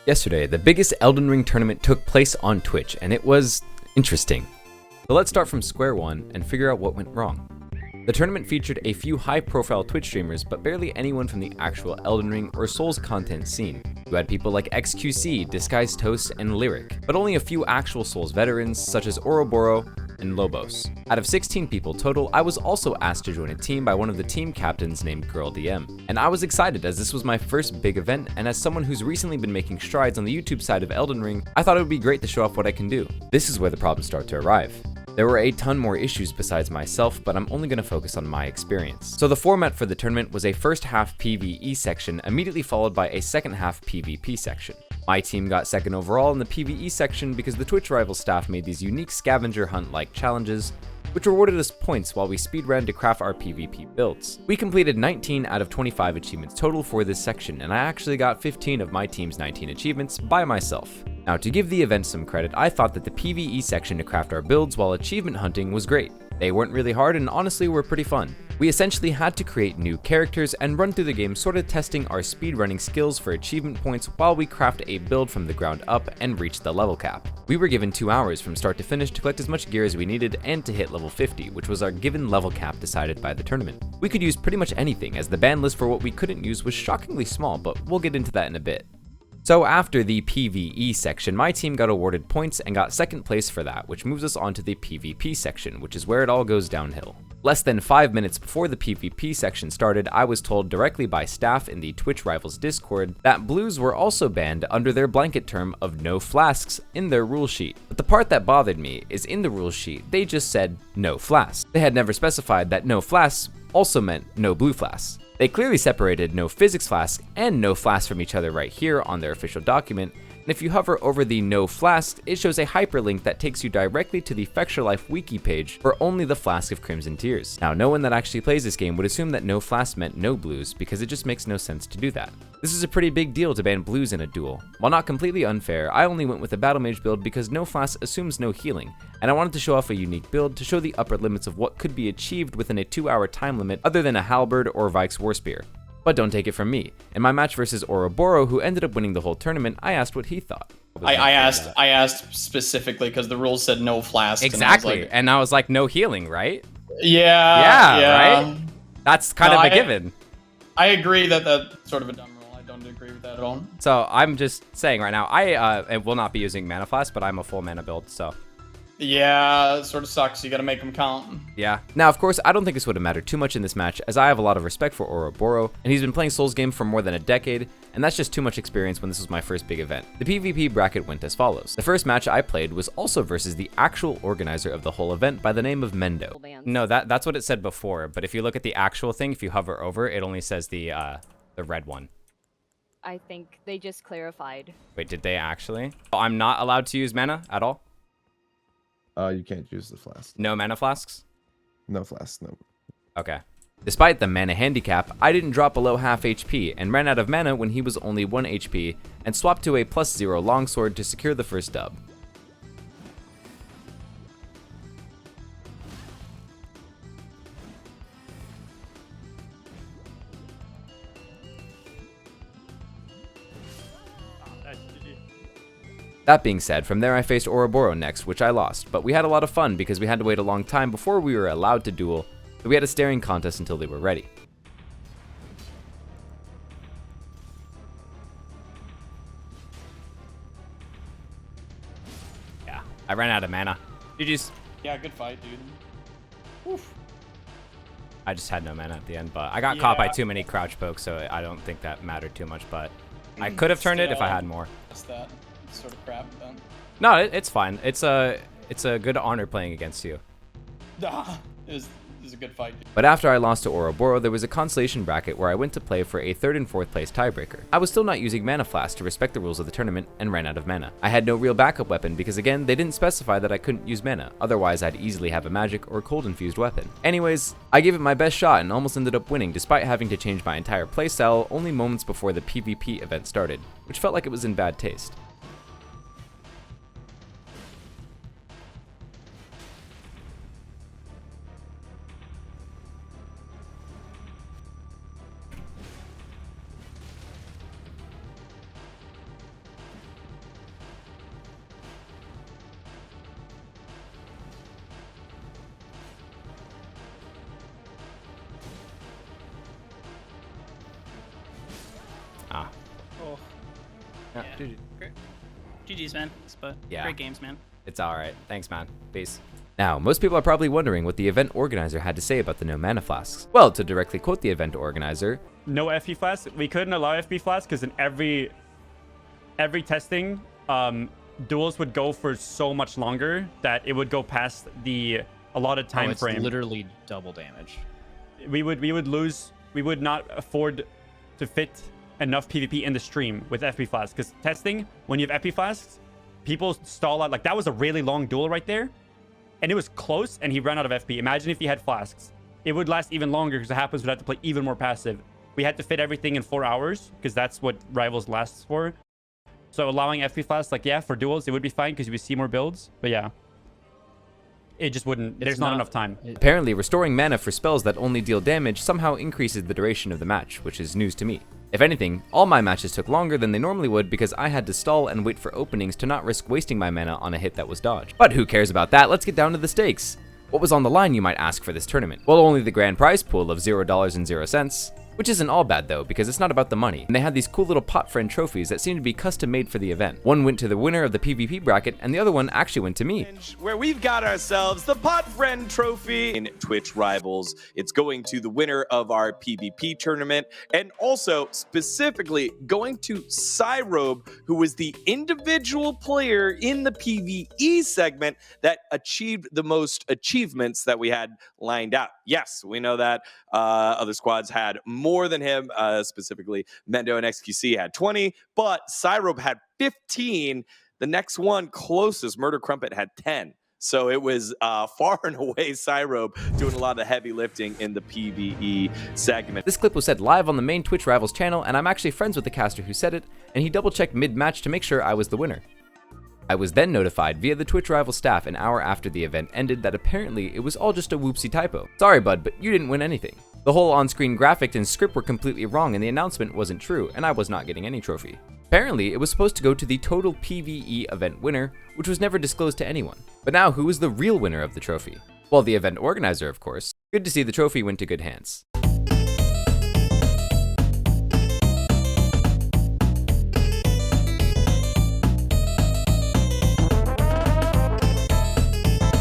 Yesterday, the biggest Elden Ring tournament took place on Twitch, and it was interesting. So let's start from square one and figure out what went wrong. The tournament featured a few high-profile Twitch streamers, but barely anyone from the actual Elden Ring or Souls content scene. You had people like XQC, Disguised Toast, and Lyric, but only a few actual Souls veterans such as Ouroboros and Lobos. Out of 16 people total, I was also asked to join a team by one of the team captains named Girl DM. And I was excited as this was my first big event, and as someone who's recently been making strides on the YouTube side of Elden Ring, I thought it would be great to show off what I can do. This is where the problems start to arrive. There were a ton more issues besides myself, but I'm only going to focus on my experience. So the format for the tournament was a first half PvE section, immediately followed by a second half PvP section. My team got second overall in the PvE section because the Twitch Rivals staff made these unique scavenger hunt-like challenges, which rewarded us points while we speedran to craft our PvP builds. We completed 19 out of 25 achievements total for this section, and I actually got 15 of my team's 19 achievements by myself. Now, to give the event some credit, I thought that the PvE section to craft our builds while achievement hunting was great. They weren't really hard and honestly were pretty fun. We essentially had to create new characters and run through the game sort of testing our speedrunning skills for achievement points while we craft a build from the ground up and reach the level cap. We were given 2 hours from start to finish to collect as much gear as we needed and to hit level 50, which was our given level cap decided by the tournament. We could use pretty much anything as the ban list for what we couldn't use was shockingly small, but we'll get into that in a bit. So after the PvE section, my team got awarded points and got second place for that, which moves us on to the PvP section, which is where it all goes downhill. Less than 5 minutes before the PvP section started, I was told directly by staff in the Twitch Rivals Discord that blues were also banned under their blanket term of no flasks in their rule sheet. But the part that bothered me is in the rule sheet, they just said no flasks. They had never specified that no flasks also meant no blue flasks. They clearly separated no physics flask and no flask from each other right here on their official document, and if you hover over the no flask, it shows a hyperlink that takes you directly to the Fexture Life wiki page for only the Flask of Crimson Tears. Now, no one that actually plays this game would assume that no flask meant no blues because it just makes no sense to do that. This is a pretty big deal to ban blues in a duel. While not completely unfair, I only went with a Battle Mage build because no flask assumes no healing, and I wanted to show off a unique build to show the upper limits of what could be achieved within a 2-hour time limit other than a Halberd or Vike's Warspear. But don't take it from me. In my match versus Ouroboros, who ended up winning the whole tournament, I asked what he thought. I asked specifically because the rules said no flask. Exactly, and I was like, no healing, right? Yeah, right? That's kind of a given. I agree that that's sort of a dumb rule. I don't agree with that at all. So I'm just saying right now, I will not be using Mana Flask, but I'm a full mana build, so. Yeah, it sort of sucks. You gotta make them count. Yeah. Now, of course, I don't think this would have mattered too much in this match, as I have a lot of respect for Ouroboros, and he's been playing Souls game for more than a decade, and that's just too much experience when this was my first big event. The PvP bracket went as follows. The first match I played was also versus the actual organizer of the whole event by the name of Mendo. No, that's what it said before, but if you look at the actual thing, if you hover over, it only says the red one. I think they just clarified. Wait, did they actually? Oh, I'm not allowed to use mana at all? You can't use the flask. No mana flasks? No flask, no. Okay. Despite the mana handicap, I didn't drop below half HP and ran out of mana when he was only 1 HP and swapped to a +0 longsword to secure the first dub. That being said, from there I faced Ouroboros next, which I lost, but we had a lot of fun because we had to wait a long time before we were allowed to duel, so we had a staring contest until they were ready. Yeah, I ran out of mana. GG's. Yeah, good fight, dude. Oof. I just had no mana at the end, but I got caught by too many crouch pokes, so I don't think that mattered too much, but I could have turned it if I had more. That sort of crap then. No, it's fine. It's a good honor playing against you. It was a good fight. But after I lost to Ouroboros, there was a consolation bracket where I went to play for a 3rd and 4th place tiebreaker. I was still not using Mana Flask to respect the rules of the tournament and ran out of mana. I had no real backup weapon because again, they didn't specify that I couldn't use mana, otherwise I'd easily have a magic or cold infused weapon. Anyways, I gave it my best shot and almost ended up winning despite having to change my entire playstyle only moments before the PvP event started, which felt like it was in bad taste. Yeah, Yeah. GG. Great. GG's, man. But Yeah. great games, man. It's alright. Thanks, man. Peace. Now, most people are probably wondering what the event organizer had to say about the no mana flasks. Well, to directly quote the event organizer, no FP flasks. We couldn't allow FP flasks because in every testing, duels would go for so much longer that it would go past the allotted time it's frame. literally double damage. We would lose. We would not afford to fit enough PvP in the stream with FP flasks because testing, when you have FP flasks, people stall out. Like that was a really long duel right there, and it was close, and he ran out of FP. Imagine if he had flasks. It would last even longer because it happens would have to play even more passive. We had to fit everything in 4 hours because that's what Rivals lasts for. So allowing FP flasks, like, yeah, for duels, it would be fine because we see more builds. But yeah, it just wouldn't. There's not enough time. apparently restoring mana for spells that only deal damage somehow increases the duration of the match, which is news to me. If anything, all my matches took longer than they normally would because I had to stall and wait for openings to not risk wasting my mana on a hit that was dodged. But who cares about that? Let's get down to the stakes. What was on the line, you might ask, for this tournament? Well, only the grand prize pool of $0.00, which isn't all bad though, because it's not about the money. And they had these cool little pot friend trophies that seemed to be custom made for the event. One went to the winner of the PvP bracket, and the other one actually went to me. Where we've got ourselves the Pot Friend Trophy in Twitch Rivals. It's going to the winner of our PvP tournament, and also specifically going to Syrobe, who was the individual player in the PvE segment that achieved the most achievements that we had lined out. Yes, we know that other squads had more than him, specifically Mendo and XQC had 20, but Syrobe had 15. The next one closest, Murder Crumpet, had 10. So it was far and away Syrobe doing a lot of the heavy lifting in the PvE segment. This clip was said live on the main Twitch Rivals channel, and I'm actually friends with the caster who said it, and he double-checked mid-match to make sure I was the winner. I was then notified via the Twitch Rivals staff an hour after the event ended that apparently it was all just a whoopsie typo. Sorry bud, but you didn't win anything. The whole on-screen graphic and script were completely wrong and the announcement wasn't true, and I was not getting any trophy. Apparently, it was supposed to go to the total PvE event winner, which was never disclosed to anyone. But now, who is the real winner of the trophy? Well, the event organizer, of course. Good to see the trophy went to good hands.